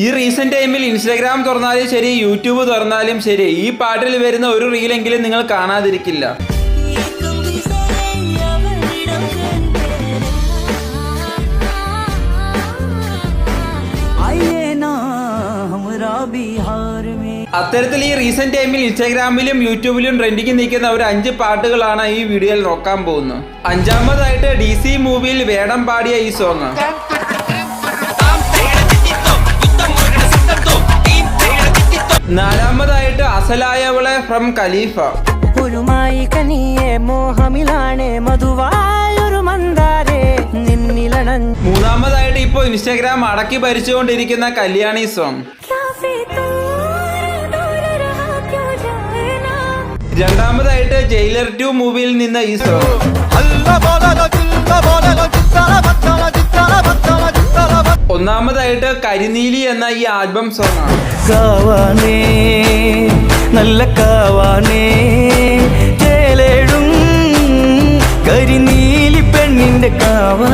ഈ റീസെന്റ് ടൈമിൽ ഇൻസ്റ്റാഗ്രാം തുറന്നാലും ശരി, യൂട്യൂബ് തുറന്നാലും ശരി, ഈ പാട്ടിൽ വരുന്ന ഒരു റീലെങ്കിലും നിങ്ങൾ കാണാതിരിക്കില്ല. അത്തരത്തിൽ ഈ റീസെന്റ് ടൈമിൽ ഇൻസ്റ്റാഗ്രാമിലും യൂട്യൂബിലും ട്രെൻഡിങ് നിൽക്കുന്ന ഒരു 5 പാട്ടുകളാണ് ഈ വീഡിയോയിൽ നോക്കാൻ പോകുന്നത്. 5-മതായിട്ട് DC മൂവിയിൽ വേടം പാടിയ ഈ സോങ്. 4-മതായിട്ട് അസലായവളെ ഫ്രം ഖലീഫ. 3-മതായിട്ട് ഇപ്പോൾ ഇൻസ്റ്റാഗ്രാം അടക്കി ഭരിച്ചുകൊണ്ടിരിക്കുന്ന കല്യാണി സോങ്. 2-മതായിട്ട് ജയിലർ 2 മൂവിയിൽ നിന്ന് ഈ സോങ്. 1-മതായിട്ട് കരിനീലി എന്ന ഈ ആൽബം സോങ് ആണ്. നല്ല കാവാനേ കരിനീലി പെണ്ണിന്റെ കാവാ.